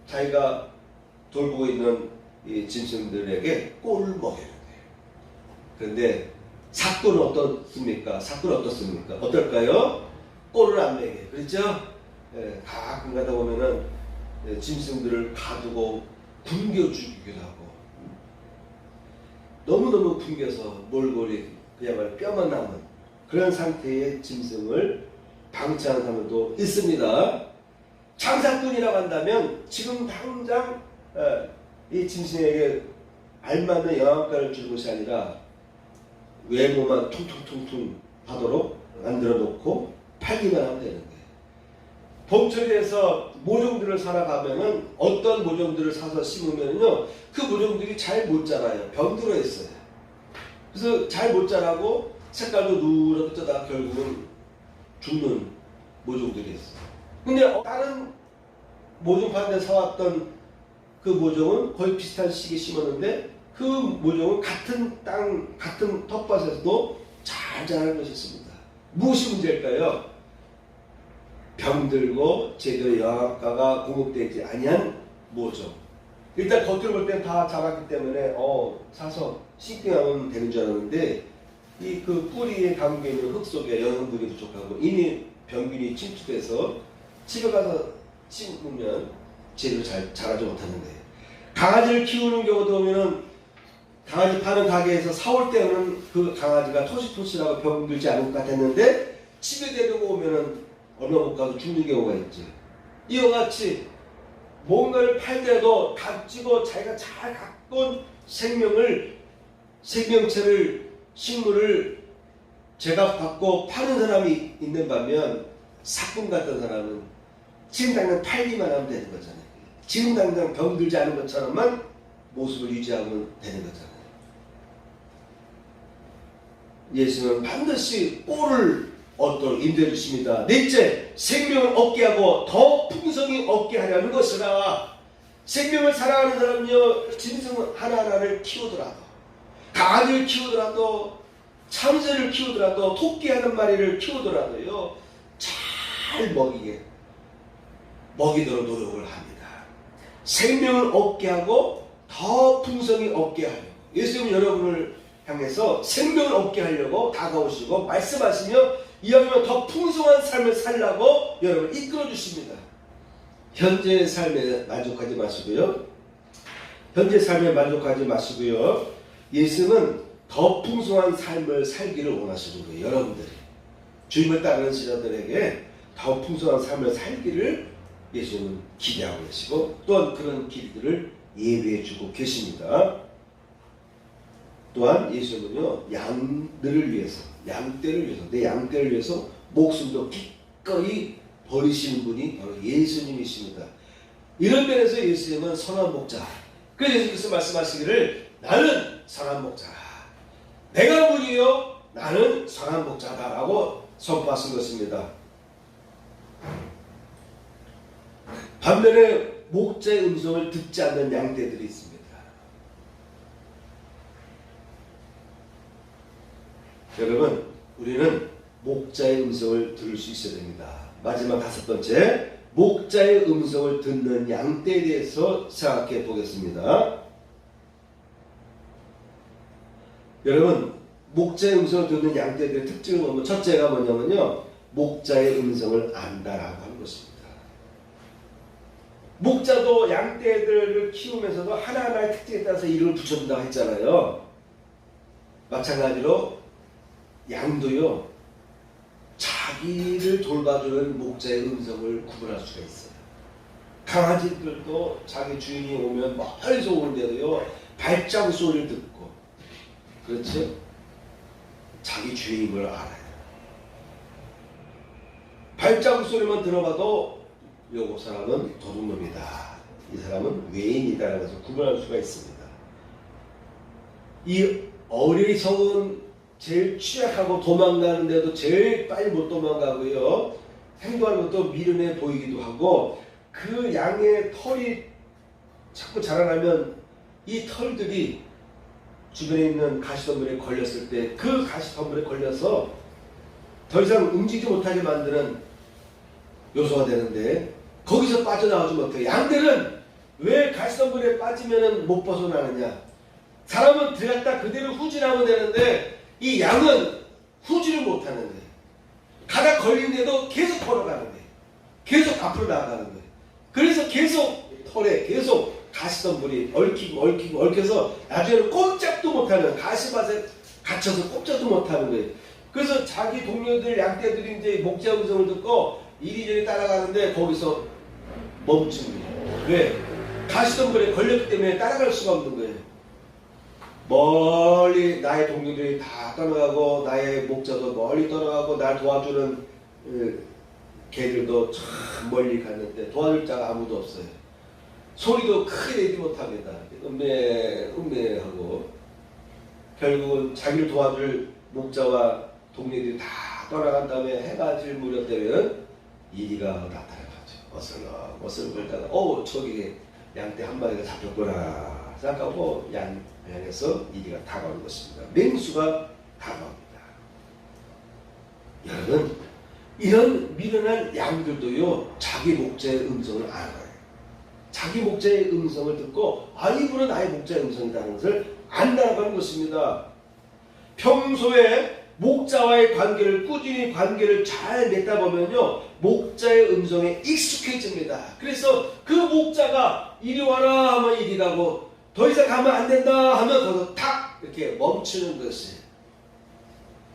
자기가 돌보고 있는 이 짐승들에게 꼴을 먹여야 돼요. 그런데 사건은 어떻습니까? 사건은 어떻습니까? 어떨까요? 꼴을 안 먹여요. 그렇죠? 예, 가끔 가다 보면은 짐승들을 가두고 굶겨 죽이기도 하고, 너무너무 굶겨서 몰골이 그야말로 뼈만 남은 그런 상태의 짐승을 방치하는 사람도 있습니다. 장사꾼이라고 한다면 지금 당장 이 짐승에게 알맞는 영양가를 주는 것이 아니라 외모만 퉁퉁퉁퉁 하도록 만들어 놓고 팔기만 하면 되는 거예요. 봄철에서 모종들을 사러 가면은 어떤 모종들을 사서 심으면요 그 모종들이 잘 못 자라요. 병들어 있어요. 그래서 잘 못 자라고 색깔도 누렇게 뜨다가 결국은 죽는 모종들이 있어요. 근데 다른 모종판에 사왔던 그 모종은 거의 비슷한 시기에 심었는데 그 모종은 같은 땅, 같은 텃밭에서도 잘 자라는 것이 있습니다. 무엇이 문제일까요? 병들고 제대로 영양가가 공급되지 아니한 모종. 일단 겉으로 볼 때는 다 자랐기 때문에 사서 싱킹하면 되는 줄 알았는데 이 그 뿌리에 담겨 있는 흙 속에 영양분이 부족하고 이미 병균이 침투돼서 집에 가서 심으면 제대로 잘 자라지 못하는 거예요. 강아지를 키우는 경우도 보면은 강아지 파는 가게에서 사올 때는 그 강아지가 토시토시라고 병들지 않을 것 같았는데 집에 데리고 오면은 얼마 못 가도 죽는 경우가 있지. 이와 같이 뭔가를 팔 때도 값지고 자기가 잘 가꾼 생명체를, 식물을 제값받고 파는 사람이 있는 반면 사꾼 같은 사람은 지금 당장 팔기만 하면 되는 거잖아요. 지금 당장 병들지 않은 것처럼만 모습을 유지하면 되는 거잖아요. 예수는 반드시 꼴을 얻도록 인도해 주십니다. 넷째, 생명을 얻게 하고 더 풍성히 얻게 하려는 것이라. 생명을 사랑하는 사람은요 짐승 하나하나를 키우더라도 강아지를 키우더라도, 참새를 키우더라도, 토끼 하는 마리를 키우더라도요, 잘 먹이도록 노력을 합니다. 생명을 얻게 하고 더 풍성히 얻게 하려고, 예수님은 여러분을 향해서 생명을 얻게 하려고 다가오시고 말씀하시며 이왕이면 더 풍성한 삶을 살라고 여러분을 이끌어 주십니다. 현재의 삶에 만족하지 마시고요. 현재 삶에 만족하지 마시고요. 예수님은 더 풍성한 삶을 살기를 원하시는 거예요. 여러분들이 주님을 따르는 신자들에게 더 풍성한 삶을 살기를 예수님은 기대하고 계시고 또한 그런 길들을 예배해 주고 계십니다. 또한 예수님은요, 양들을 위해서, 양떼를 위해서, 내 양떼를 위해서 목숨도 기꺼이 버리시는 분이 바로 예수님이십니다. 이런 면에서 예수님은 선한 목자. 그래서 예수님께서 말씀하시기를 나는 선한 목자라. 내가 문이요 나는 선한 목자다라고 선포하신 것입니다. 반면에 목자의 음성을 듣지 않는 양떼들이 있습니다. 여러분, 우리는 목자의 음성을 들을 수 있어야 됩니다. 마지막 5번째, 목자의 음성을 듣는 양떼에 대해서 생각해 보겠습니다. 여러분, 목자의 음성을 듣는 양떼들의 특징을 보면 첫째가 뭐냐면요, 목자의 음성을 안다라고 하는 것입니다. 목자도 양떼들을 키우면서도 하나하나의 특징에 따라서 이름을 붙여준다고 했잖아요. 마찬가지로 양도요, 자기를 돌봐주는 목자의 음성을 구분할 수가 있어요. 강아지들도 자기 주인이 오면 멀리서 오는데도요, 발자국 소리를 듣고, 그렇죠? 자기 주인임을 알아요. 발자국 소리만 들어봐도 요거 사람은 도둑놈이다, 이 사람은 외인이다라는 것을 구분할 수가 있습니다. 이 어리석은 제일 취약하고 도망가는데도 제일 빨리 못 도망가고요, 행동하는 것도 미련해 보이기도 하고, 그 양의 털이 자꾸 자라나면 이 털들이 주변에 있는 가시덤불에 걸렸을 때 그 가시덤불에 걸려서 더 이상 움직이지 못하게 만드는 요소가 되는데 거기서 빠져나오지 못해요. 양들은 왜 가시덤불에 빠지면 못 벗어나느냐? 사람은 들어갔다 그대로 후진하면 되는데 이 양은 후진을 못하는 거예요. 가다 걸린데도 계속 걸어가는 거예요. 계속 앞으로 나아가는 거예요. 그래서 계속 털에 계속 가시덤불이 얽혀서 나중에는 꼼짝도 못하는, 가시밭에 갇혀서 꼼짝도 못하는 거예요. 그래서 자기 동료들 양떼들이 이제 목자 음성을 듣고 이리저리 따라가는데 거기서 멈춘 거예요. 왜? 가시덤불에 걸렸기 때문에 따라갈 수가 없는 거예요. 멀리 나의 동료들이 다 떠나가고 나의 목자도 멀리 떠나가고 날 도와주는 개들도 참 멀리 갔는데 도와줄 자가 아무도 없어요. 소리도 크게 내지 못합니다. 음매하고 결국은 자기를 도와줄 목자와 동료들이 다 떠나간 다음에 해가 질 무렵 되면 이리가 나타나가지고 어슬렁 걸다가 저기 양떼 한 마리가 잡혔구나 생각하고 양에서 이리가 다가오는 것입니다. 맹수가 다가옵니다. 여러분, 이런 미련한 양들도요, 자기 목자의 음성을 알아요. 자기 목자의 음성을 듣고 이분은 나의 목자의 음성이라는 것을 안다고 하는 것입니다. 평소에 목자와의 관계를 꾸준히 관계를 잘 맺다 보면요, 목자의 음성에 익숙해집니다. 그래서 그 목자가 이리 와라 하면 이리 가고, 더 이상 가면 안 된다 하면 거기서 탁 이렇게 멈추는 것이,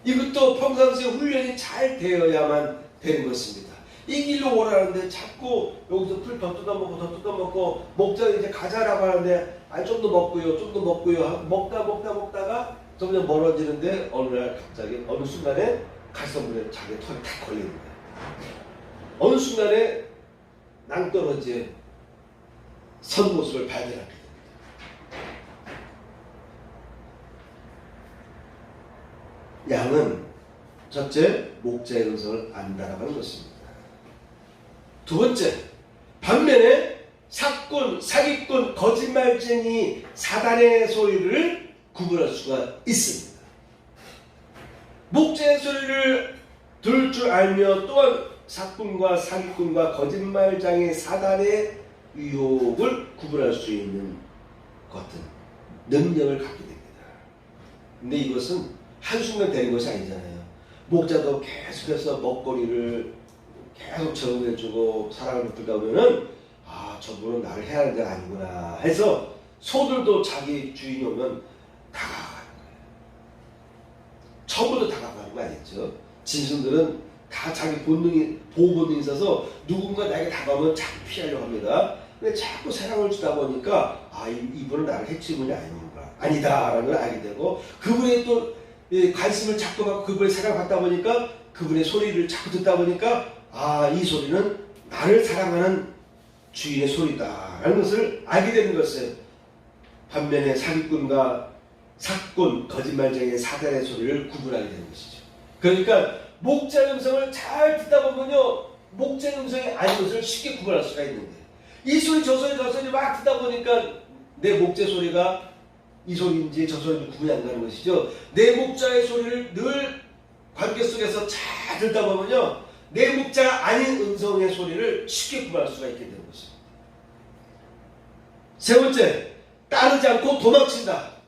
이것도 평상시에 훈련이 잘 되어야만 되는 것입니다. 이 길로 오라는데 자꾸 여기서 풀 더 뜯어먹고 목자는 이제 가자라고 하는데 좀 더 먹고요 먹다가 점점 멀어지는데 어느 날 갑자기 어느 순간에 가시덤불에 자기 털이 탁 걸리는 거예요. 어느 순간에 낭떠러지에 선 모습을 발견하게 됩니다. 양은 첫째, 목자의 음성을 안다라고 하는 것입니다. 두 번째, 반면에 사꾼, 사기꾼, 거짓말쟁이, 사단의 소리를 구분할 수가 있습니다. 목자의 소리를 들을 줄 알며 또한 사꾼과 사기꾼과 거짓말장의 사단의 유혹을 구분할 수 있는 것은 능력을 갖게 됩니다. 근데 이것은 한순간 되는 것이 아니잖아요. 목자도 계속해서 먹거리를 계속 제공해주고 사랑을 베풀다 보면은 저분은 나를 해야 하는 자가 아니구나 해서 소들도 자기 주인이 오면 다가가는 거예요. 처음부터 다가가는 거 아니죠. 짐승들은 다 자기 본능이, 보호 본능이 있어서 누군가 나에게 다가오면 자꾸 피하려고 합니다. 근데 자꾸 사랑을 주다 보니까 이분은 나를 해치는 분이 아니다라는 걸 알게 되고, 그분의 또 관심을 자꾸 받고 그분의 사랑을 받다 보니까 그분의 소리를 자꾸 듣다 보니까 이 소리는 나를 사랑하는 주인의 소리다라는 것을 알게 되는 것이에요. 반면에 사기꾼과 사꾼, 거짓말쟁이의 사단의 소리를 구분하게 되는 것이죠. 그러니까 목자의 음성을 잘 듣다 보면요, 목자의 음성이 아닌 것을 쉽게 구분할 수가 있는데, 이 소리 저 소리 저 소리 막 듣다 보니까 내 목자의 소리가 이 소리인지 저 소리인지 구분이 안 가는 것이죠. 내 목자의 소리를 늘 관계 속에서 잘 듣다 보면요, 내 목자가 아닌 음성의 소리를 쉽게 구분할 수가 있게 되는 것입니다. 세 번째, 따르지 않고 도망친다.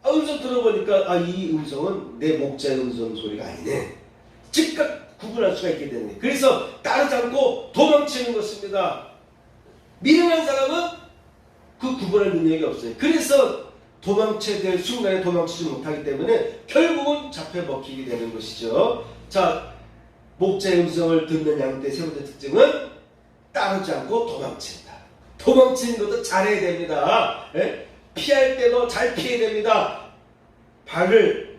음성 들어보니까 이 음성은 내 목자의 음성 소리가 아니네. 즉각 구분할 수가 있게 되는 거예요. 그래서 따르지 않고 도망치는 것입니다. 미련한 사람은 그 구분할 능력이 없어요. 그래서 도망쳐야 될 순간에 도망치지 못하기 때문에 결국은 잡혀 먹히게 되는 것이죠. 자, 목자의 음성을 듣는 양떼의 세 번째 특징은 따르지 않고 도망친다. 도망치는 것도 잘해야 됩니다. 피할 때도 잘 피해야 됩니다. 발을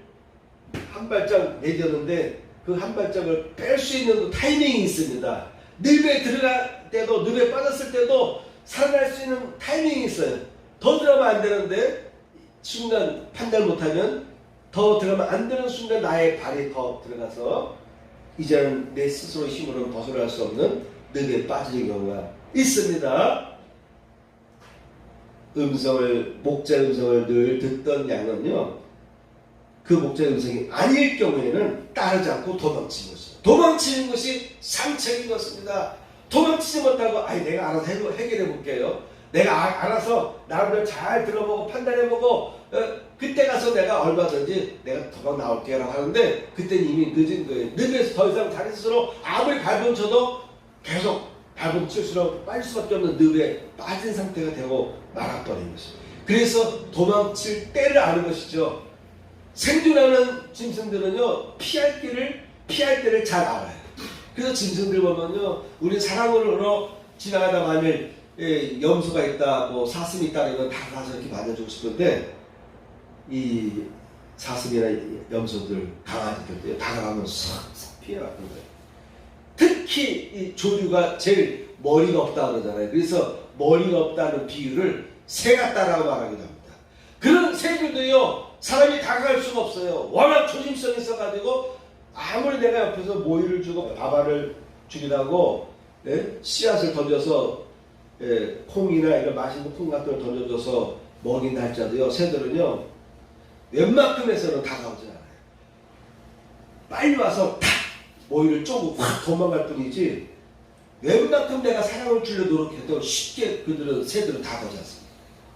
한 발짝 내딛었는데 그 한 발짝을 뺄 수 있는 타이밍이 있습니다. 늪에 들어갈 때도, 늪에 빠졌을 때도 살아날 수 있는 타이밍이 있어요. 더 들어가면 안 되는데 순간 판단 못하면, 더 들어가면 안 되는 순간 나의 발이 더 들어가서 이제는 내 스스로 힘으로는 벗어날 수 없는 늪에 빠지는 경우가 있습니다. 목자의 음성을 늘 듣던 양은요, 그 목자의 음성이 아닐 경우에는 따르지 않고 도망치는 것입니다. 도망치는 것이 상책인 것입니다. 도망치지 못하고 내가 알아서 해결해 볼게요. 내가 알아서 나름대로 잘 들어보고 판단해보고 그때 가서 내가 얼마든지 내가 도망 나올게요 라고 하는데, 그때는 이미 늦은 거예요. 늪에서 더 이상 자기 스스로 아무리 밟음 쳐도 계속 밟음 칠수록 빠질 수밖에 없는 늪에 빠진 상태가 되고 말아버리는 것입니다. 그래서 도망칠 때를 아는 것이죠. 생존하는 짐승들은요, 피할 때를 잘 알아요. 그래서 짐승들 보면요, 우리 사랑으로 지나가다 만일 염소가 있다, 사슴이 있다, 이건 다 가서 이렇게 만져주고 싶은데, 이 사슴이나 염소들, 강아지들 다가가면 싹 피해갔던 거예요. 특히 이 조류가 제일 머리가 없다 그러잖아요. 그래서 머리가 없다는 비유를 새 같다라고 말하기도 합니다. 그런 새들도요, 사람이 다가갈 수가 없어요. 워낙 조심성이 있어가지고 아무리 내가 옆에서 모이를 주고 밥알을 주기도 하고 씨앗을 던져서 콩이나 이런 맛있는 콩 같은 걸 던져줘서 먹인다 할지라도요, 새들은요 웬만큼 해서는 다가오지 않아요. 빨리 와서 탁 모이를 쪼고 확 도망갈 뿐이지, 웬만큼 내가 사랑을 주려 노력해도 쉽게 새들은 다가오지 않습니다.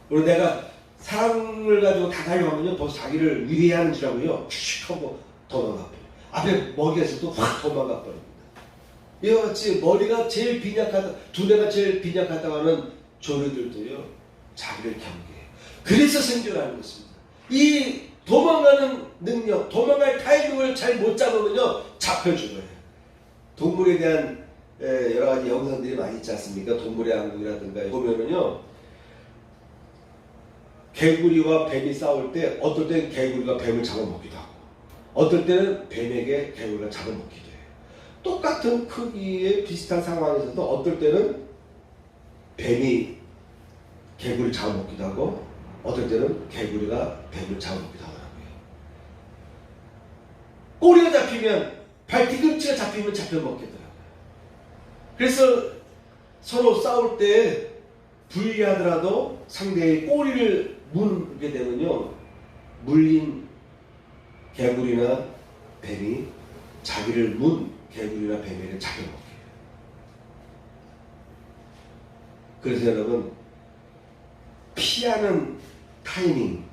그리고 내가 사랑을 가지고 다가려고 하면요, 벌써 자기를 위해하는 줄 알고요, 슉 하고 도망가버려요. 앞에 먹이가 있어도 확 도망가버립니다. 이와 같이 머리가 제일 빈약하다, 두뇌가 제일 빈약하다고 하는 조류들도요, 자기를 경계해요. 그래서 생존하는 것입니다. 이 도망가는 능력, 도망갈 타이밍을 잘 못 잡으면요, 잡혀 죽어요. 동물에 대한 여러 가지 영상들이 많이 있지 않습니까? 동물의 왕국이라든가 보면은요, 개구리와 뱀이 싸울 때 어떨 때는 개구리가 뱀을 잡아먹기도 하고, 어떨 때는 뱀에게 개구리가 잡아먹기도 해요. 똑같은 크기의 비슷한 상황에서도 어떨 때는 뱀이 개구리를 잡아먹기도 하고, 어떨 때는 개구리가 뱀을 잡아먹기도 하더라고요. 꼬리가 잡히면, 발 뒤꿈치가 잡히면 잡혀먹겠더라고요. 그래서 서로 싸울 때 불리하더라도 상대의 꼬리를 물게 되면요, 물린 개구리나 뱀이 자기를 문 개구리나 뱀에게 잡혀먹게 해요. 그래서 여러분, 피하는 타이밍,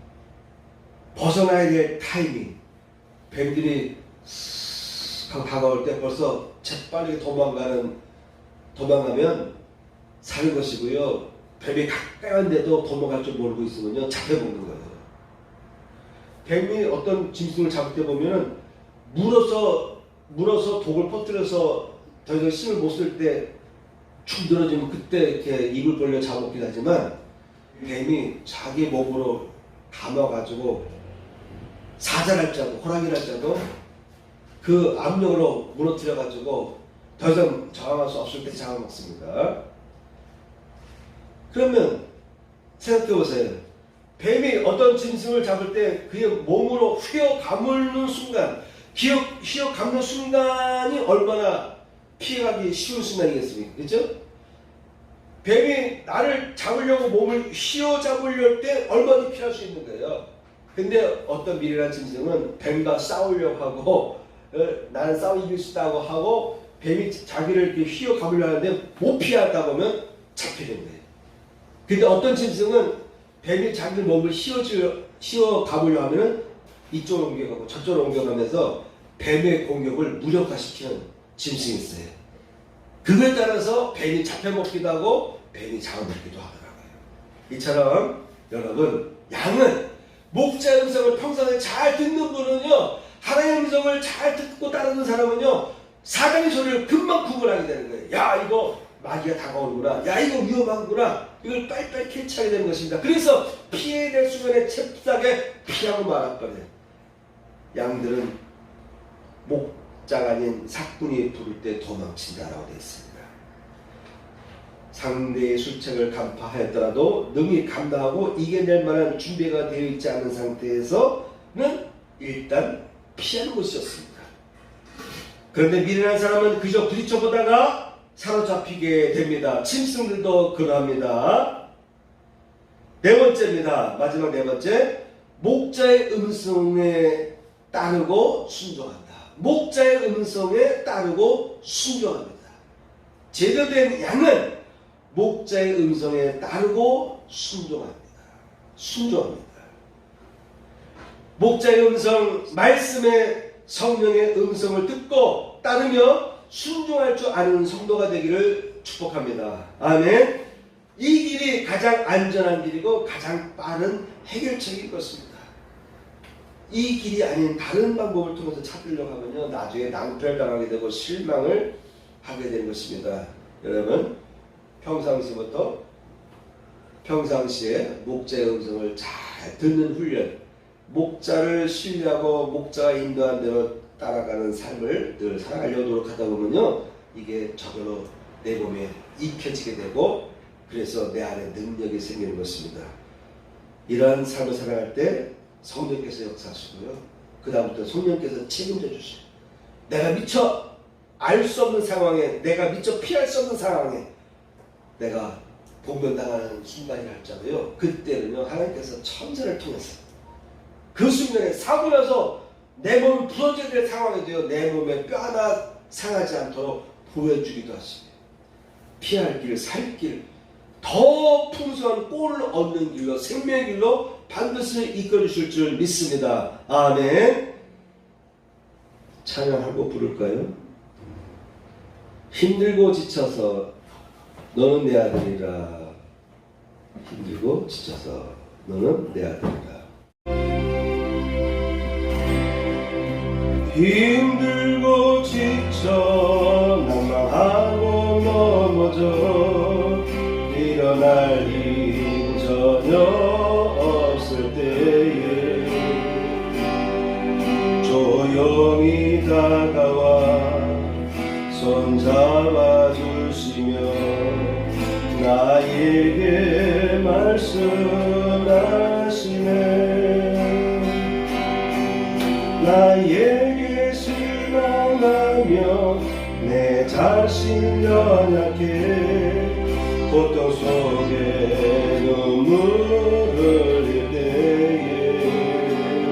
벗어나야 될 타이밍, 뱀들이 슥 다가올 때 벌써 재빠르게 도망가면 사는 것이고요. 뱀이 가까이 왔는데도 도망갈 줄 모르고 있으면요, 잡혀먹는 거예요. 뱀이 어떤 짐승을 잡을 때 보면은 물어서 독을 퍼뜨려서 더 이상 힘을 못 쓸 때 축 늘어지면 그때 이렇게 입을 벌려 잡아먹긴 하지만, 뱀이 자기 몸으로 감아가지고 사자랄자도 호랑이랄자도 그 압력으로 무너뜨려가지고 더 이상 저항할 수 없을 때 잡아먹습니다. 그러면 생각해보세요. 뱀이 어떤 짐승을 잡을 때 그의 몸으로 휘어 감는 순간, 휘어 감는 순간이 얼마나 피해가기 쉬운 순간이겠습니까? 그죠? 뱀이 나를 잡으려고 몸을 휘어 잡으려할 때 얼마나 피할 수 있는 거예요. 근데 어떤 미련한 짐승은 뱀과 싸우려고 하고, 나는 싸워 이길 수 있다고 하고, 뱀이 자기를 이렇게 휘어 감으려 하는데 못 피하다 보면 잡히는 거예요. 근데 어떤 짐승은 뱀이 자기 몸을 휘어 감으려 하면은 이쪽으로 옮겨가고 저쪽으로 옮겨가면서 뱀의 공격을 무력화시키는 짐승이 있어요. 그거에 따라서 뱀이 잡혀먹기도 하고 뱀이 잡아먹기도 하더라고요. 이처럼 여러분, 양은 목자의 음성을 평소에 잘 듣는 분은요, 하나님의 음성을 잘 듣고 따르는 사람은요, 사장의 소리를 금방 구분하게 되는 거예요. 야, 이거 마귀가 다가오는구나. 야, 이거 위험하구나. 이걸 빨리빨리 캐치하게 되는 것입니다. 그래서 피해야 될 순간에 잽싸게 피하고 말았거든요. 양들은 목자가 아닌 사꾼이 부를 때 도망친다라고 되어 있습니다. 상대의 술책을 간파하였더라도 능히 감당하고 이겨낼 만한 준비가 되어 있지 않은 상태에서는 일단 피하는 것이었습니다. 그런데 미련한 사람은 그저 부딪혀보다가 사로잡히게 됩니다. 짐승들도 그러합니다. 네 번째입니다. 마지막 네 번째, 목자의 음성에 따르고 순종한다. 목자의 음성에 따르고 순종합니다. 제대로 된 양은 목자의 음성에 따르고 순종합니다. 목자의 음성, 말씀의 성령의 음성을 듣고 따르며 순종할 줄 아는 성도가 되기를 축복합니다. 아멘. 이 길이 가장 안전한 길이고 가장 빠른 해결책일 것입니다. 이 길이 아닌 다른 방법을 통해서 찾으려고 하면요, 나중에 낭패를 당하게 되고 실망을 하게 되는 것입니다. 여러분, 평상시에 목자의 음성을 잘 듣는 훈련, 목자를 신뢰하고 목자가 인도한 대로 따라가는 삶을 늘 살아가려고 노력하다 보면요, 이게 저절로 내 몸에 익혀지게 되고, 그래서 내 안에 능력이 생기는 것입니다. 이러한 삶을 살아갈 때 성령께서 역사하시고요, 그 다음부터 성령께서 책임져 주시고, 내가 미처 알 수 없는 상황에, 내가 미처 피할 수 없는 상황에 내가 봉변당하는 순간이 할지라도요, 그때는요, 하나님께서 천사를 통해서 그 순간에 사고 나서 내 몸이 부러져야 될 상황에도요, 내 몸에 뼈 하나 상하지 않도록 보여주기도 하시고, 피할 길, 살 길, 더 풍성한 꼴을 얻는 길로, 생명의 길로 반드시 이끌어주실 줄 믿습니다. 아멘. 찬양 한 곡 부를까요? 힘들고 지쳐서 너는 내 아들이라. 힘들고 지쳐서 너는 내 아들이라. 힘들고 지쳐 낭망하고 넘어져 일어날 힘 전혀 없을 때에 조용히 다가와 손잡아 주시며 나에게 말씀하시네. 나에게 실망하며 내 자신 연약해 고통 속에 눈물 흘릴 때에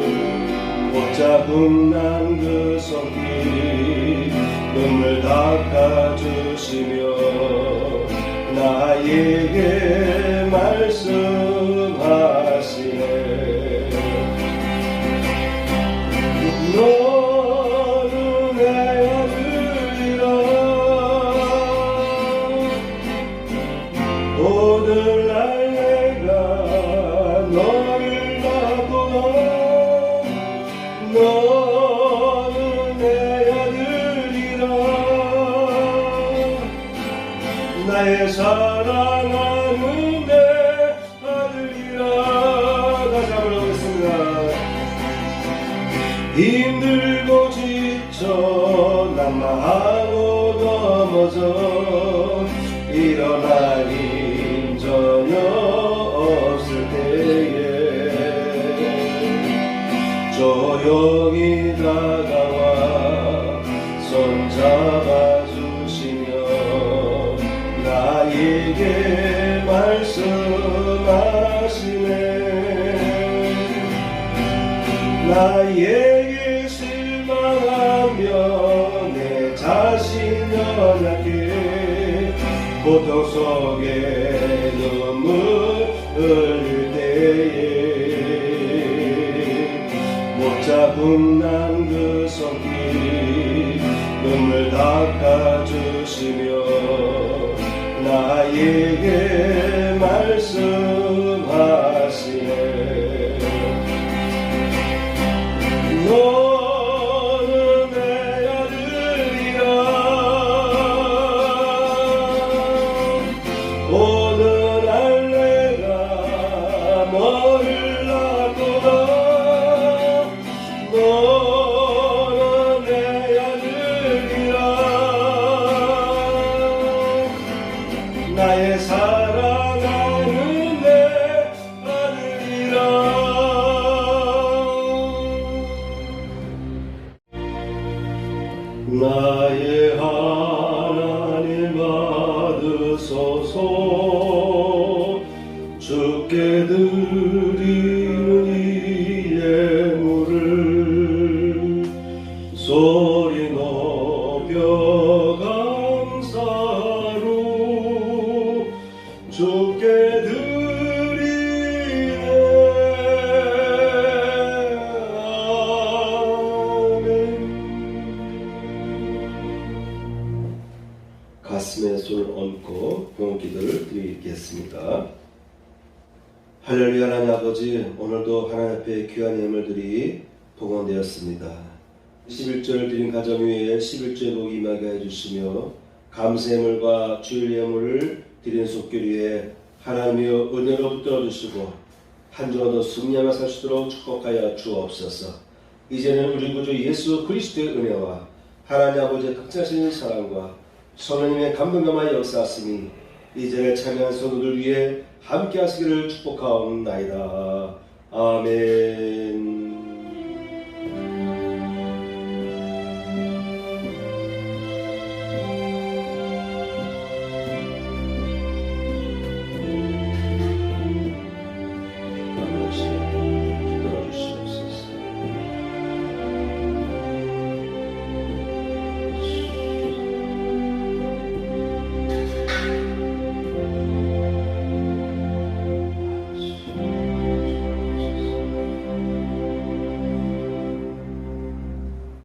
못자국난 그 손길 눈물 닦아주시며 나에게 말씀하시네. 너는 내 아들이라 오늘날 내가 너를 낳구나. 너는 내 아들이라 나의 사랑하는 내 아들이라. 다시 한번 하겠습니다. 힘들고 지쳐 난마하고 넘어져 일어날 힘 전혀 없을 때에 조용히 다가와 손 잡아주시며 나에게 말씀하시네. 나에게 실망하며 내 자신 연약해 고통 속에 눈물 흘릴 때에 못자국난 그 손길 눈물 닦아주시며 나에게 말씀하시네. 너는 내 아들이라 오늘날 내가 너를 낳구나. 너는 내 아들이라 나의 사랑하는 내 아들이라. 나의 하나님 받으소서. 주께 드리는 이 예물을 소리 높여 감사로 주께 드리네. 아멘. 가슴에 손을 얹고 봉기도를 드리겠습니다. 할렐루야. 하나님 아버지, 오늘도 하나님 앞에 귀한 예물들이 봉헌되었습니다. 11조를 드린 가정 위에 11조의 복이 임하게 해주시며 감사 예물과 주일 예물을 드린 속길 위에 하나님이여 은혜로 붙들어 주시고 한 주간 더 승리하며 살 수 있도록 축복하여 주옵소서. 이제는 우리 구주 예수 그리스도의 은혜와 하나님 아버지의 극차신 사랑과 성령님의 감동감화 역사하시니 이제를 찬양한 성도들 위해 함께 하시기를 축복하옵나이다. 아멘.